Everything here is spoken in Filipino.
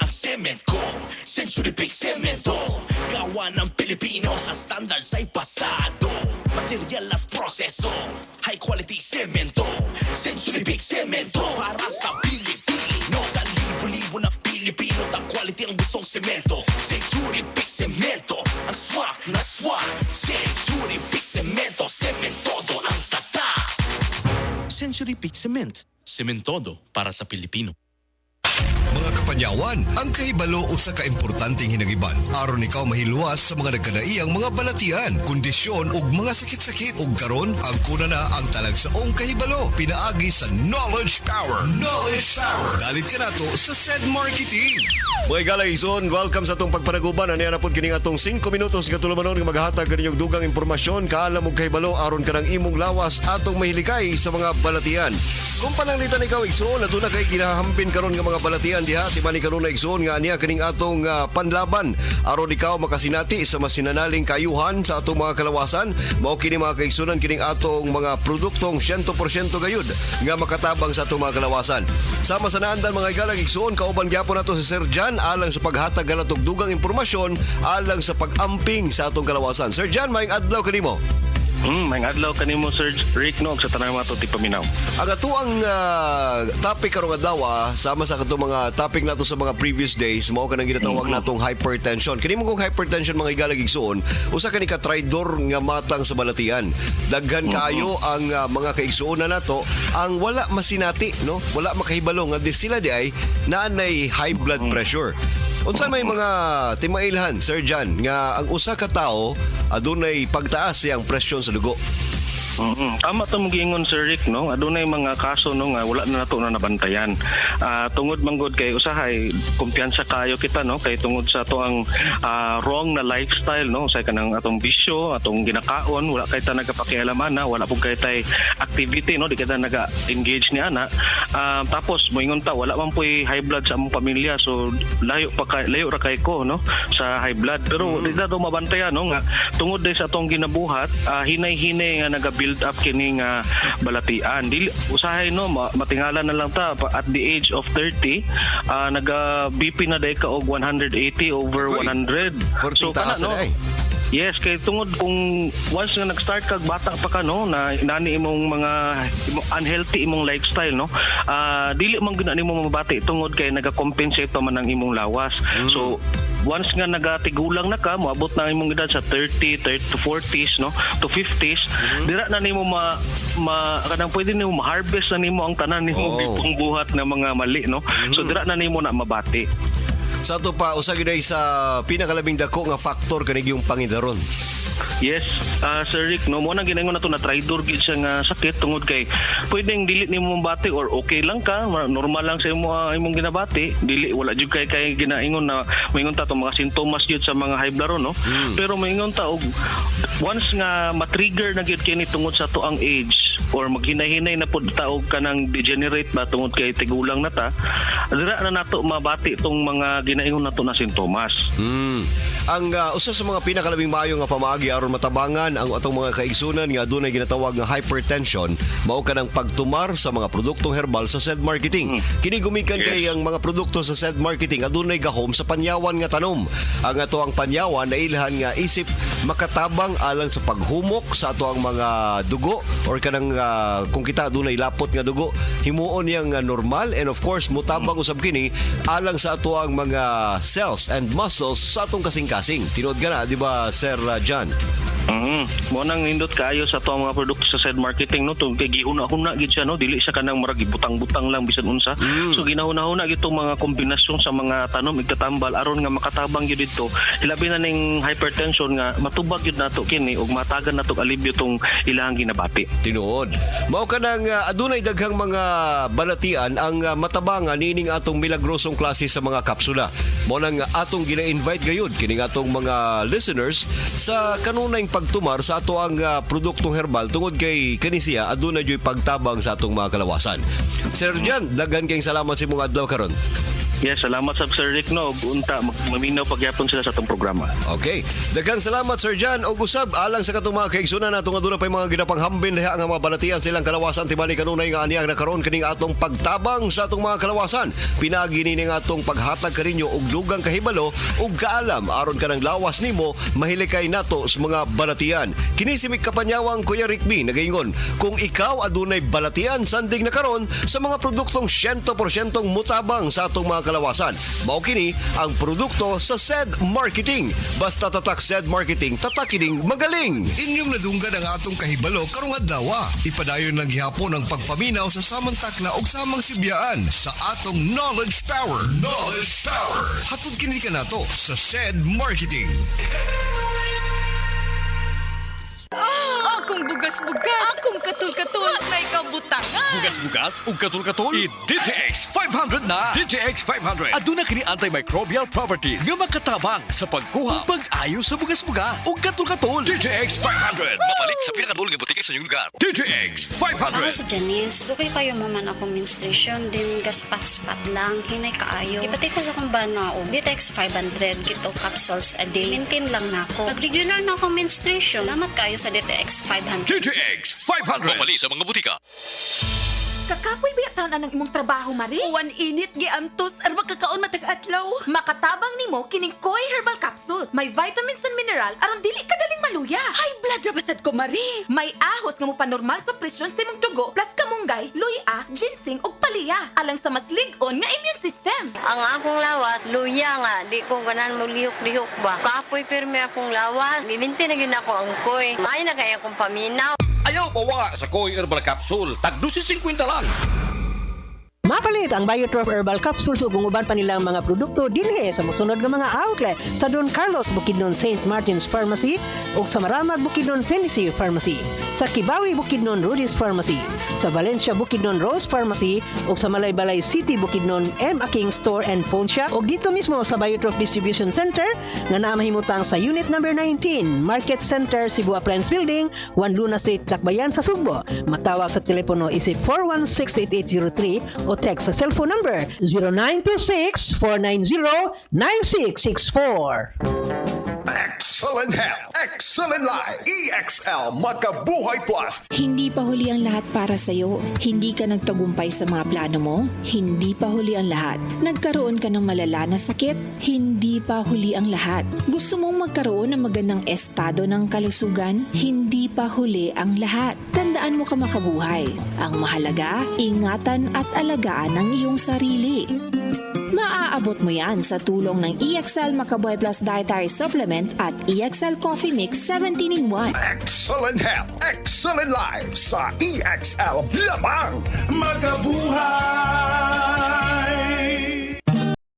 ang cement ko. Century Big Cemento, gawa ng Pilipino sa standards ay pasado. Material at proseso, high quality cemento. Century Big Cemento, para sa Pilipino. Sa libo-libo na Pilipino, ang quality ang gustong semento. Century Big Cemento, ang swak na swak. Century Big Cemento, sementodo ang tata. Century Big Cement, sementodo para sa Pilipino. Mga kapanyawan, ang kahibalo usa ka importanteng hinagiban aron ikaw mahiluwas sa mga nagkanaiyang mga balatian, kondisyon ug mga sakit-sakit ug karon ang kuna na ang talagsaong kahibalo pinaagi sa Knowledge Power. Knowledge Power. Dalit ka nato sa SED Marketing. Mga galayson, welcome sa atong pagpanaguban. Ano yan na po kining atong 5 minutos katulumanon nga maghatag kaninyong dugang impormasyon kaalam og kahibalo aron kanang imong lawas atong mahilikay sa mga balatian. Kung pananglitan ikaw igsoon aduna kay ginahampin karon nga mga balatian diha di man karon na igsoon nga niya kining atong panlaban aron ikaw makasinati sa mas sinanaling kayuhan sa atong mga kalawasan. Mao kini mga kaigsunan kining atong mga produktong 100% gayud nga makatabang sa atong mga kalawasan. Sama sa naandan mga igalang igsoon kauban gyapon nato si Sir Jan alang sa paghatag kanatong dugang impormasyon alang sa pag-amping sa atong kalawasan. Sir Jan, maayong adlaw kanimo. May adlaw kanimo Sir Rick no sa tanang mga to paminaw. Ang atuang topic karong adlaw sama sa katong mga topic nato sa mga previous days mao kanang ginatawag natong hypertension. Kini mo kung hypertension mga igalag igsuon, usa kani ka traidor nga matang sa balatian. Daghan kaayo ang mga kaigsuonan nato ang wala masinati no, wala makahibalo nga sila di ay naanay high blood pressure. Unsa may mga timailhan Sir Jan nga ang usa ka tawo adunay pagtaas siyang presyon sa dugo? Tama to giingon Sir Rick no, adunay mga kaso no nga wala na nato na nabantayan. Tungod manggod kay usahay kumpiyansa kayo kita no kay tungod sa to ang wrong na lifestyle no, usay kanang atong bisyo, atong ginakaon, wala kay ta nagapakialaman na, wala pug kay tay activity no, di kita naga-engage ni ana. Tapos moingon ta wala man puy high blood sa among pamilya, so layo ra kay ko no sa high blood. Pero di na to mabantayan no nga tungod day sa atong ginabuhat, hinay-hinay nga build up kining balatian. Dili usahay no matingalan na lang ta at the age of 30 naga BP na day ka og 180 over 100. So kana no. Yes, kay tungod kung once nga nag-start kag bata pa ka no na nani imong mga unhealthy imong lifestyle no, dili man gyud nimo mabati tungod kay naga-compensate pa man ang imong lawas. So once nga nagatigulang na ka, moabot na imong edad sa 30 to 40s no to 50s, dira na nimo kanang pwede nimo ma-harvest na nimo ang tanan nimo bitong buhat nga mga mali no. So dira na nimo na mabati. Sa ito pa, usa gyud sa pinakalabing dako nga factor kanig yung pangidaron. Yes, Sir Rick, no, mo nang ginangon nato na traidor gid siya nga sakit tungod kay pwedeng dili nimo mabati or okay lang ka, normal lang sa imong ginabati, dili wala jud kay ginaingon na moingon ta to mga sintomas jud sa mga high blood no. Pero moingon ta og once nga ma-trigger na gyud kini tungod sa to ang age or maghinay-hinay na pud ta og kanang degenerate ba tungod kay tigulang na ta, dira na nato mabati tong mga ginaingon nato na sintomas. Ang usa sa mga pinakalabing maayo nga pamaagi aron matabangan ang atong mga kaigsunan nga adunay ginatawag nga hypertension mao kanang pagtumar sa mga produktong herbal sa SED Marketing. Kini gumikan kay ang mga produkto sa SED Marketing adunay gahom sa panyawan nga tanom. Ang ato ang panyawan na ilhan nga isip makatabang alang sa paghumok sa ato ang mga dugo or kanang kung kita adunay lapot nga dugo himuon yang normal and of course mutabang usab kini alang sa ato ang mga cells and muscles sa atong kasing-kasing. Tinod ka na, di ba, Sir John? Mo nang indot kaayo sa to mga produkto sa SED Marketing no, tong kay giuna-una gid siya no, dili siya kanang murag gibutang-butang lang bisan unsa. So ginahuna-huna gid tong mga kombinasyon sa mga tanom igtatambal aron nga makatabang gyud didto. Hilabi na ning hypertension nga matubag gyud nato kini ug matagan nato alibyo tong ilahang ginabati. Tinuod. Mao kanang adunay daghang mga balatian ang matabangan nining atong milagrosong klase sa mga kapsula. Mao nang atong gina-invite gayud kining atong mga listeners sa kanunay pagtumar sa ato ang produktong herbal tungod kay kanisiya aduna joy pagtabang sa atong mga kalawasan. Sir Jan, daghan kayong salamat sa imong adlaw karon. Yes, salamat sa Sir Rick no. Unta maminaw pagyapon sila sa atong programa. Okay. Daghang salamat Sir Jan og usab alang sa katong mga kaigsunan natong aduna pay mga ginapanghambin diha nga mga balatian silang kalawasan tibali kanunay nga aniyang nakaron kining atong pagtabang sa atong mga kalawasan. Pinagi ni nga atong paghatag kaninyo og dugang kahibalo ug kaalam aron kanang lawas nimo mahilikay nato sa mga balatian. Kini si Kapanyawang Kuya Rick B nagaingon kung ikaw adunay balatian sandig na karon sa mga produktong 100% mutabang sa atong mga kalawasan. Mao kini ang produkto sa SED Marketing. Basta tatak SED Marketing, tatak kining magaling. Inyong nadunggan ang atong kahibalo karong adlaw. Ipadayon lang gihapon ang pagpaminaw sa samang takna ug samang sibyaan sa atong knowledge power. Knowledge power. Hatod kini kanato sa SED Marketing. Akong bugas-bugas, akong katul-katul, may kabutangan. Bugas-bugas ug katul-katul i-DTX 500 na. DTX 500 aduna kini antimicrobial properties nga makatabang sa pagkuha ug pag-ayo sa bugas-bugas ug katul-katul. DTX 500 mabalik sa pinakadul nga butike sa inyong lugar. DTX Ako 500. si Janice. Okay kayo maman ako menstruation din gaspat-spat lang. Hinay kaayo. Ipatay ko sa kong bana o Ditex 500 kito capsules a day. Maintain lang na ako. Nag-regular na ako menstruation. Salamat kayo sa Ditex 500. DTX 500 mabalik sa mga butika. Kakapoy ba taon na ng imong trabaho, Mari? Uwan init, giantos, ar makakaon matag-adlaw. Makatabang nimo kining Koi Herbal Capsule. May vitamins and mineral aron dili kadaling maluya. High blood na basad ko, Marie. May ahos nga mo panormal sa presyon sa imong dugo plus kamunggay, luya, ginseng ug palaya alang sa mas lig-on nga immune system. Ang akong lawas, luya nga. Di ko ganan mo lihok-lihok ba. Kapoy pirmi akong lawas. Lilinti na gina ako ang koy. May na kaya akong paminaw. Ayaw pawa sa Koi Herbal Capsule. Tag 50 lang. Mapalit ang Biotrof Herbal Capsules ug uban pa nilang mga produkto dinhi sa mosunod nga mga outlet sa Don Carlos Bukidnon St. Martin's Pharmacy ug sa Maramag Bukidnon Tennessee Pharmacy, sa Kibawi Bukidnon Rudy's Pharmacy, sa Valencia Bukidnon Rose Pharmacy ug sa Malaybalay City Bukidnon M. Aking Store and Phone Shop ug dito mismo sa Biotrof Distribution Center nga naa mahimutang sa Unit Number 19, Market Center, Cebu Appliance Building, 1 Luna Street, Tacbayan sa Sugbo. Matawag sa telepono isip 416-8803 o text sa cellphone number 0926-490-9664. Excellent health, excellent life, EXL Makabuhay Plus. Hindi pa huli ang lahat para sa'yo. Hindi ka nagtagumpay sa mga plano mo. Hindi pa huli ang lahat. Nagkaroon ka ng malala na sakit. Hindi pa huli ang lahat. Gusto mong magkaroon ng magandang estado ng kalusugan. Hindi pa huli ang lahat. Tandaan mo ka makabuhay. Ang mahalaga, ingatan at alagaan ang iyong sarili. Maaabot mo yan sa tulong ng EXL Makabuhay Plus Dietary Supplement at EXL Coffee Mix 17-in-1. Excellent health, excellent life sa EXL lamang. Makabuhay!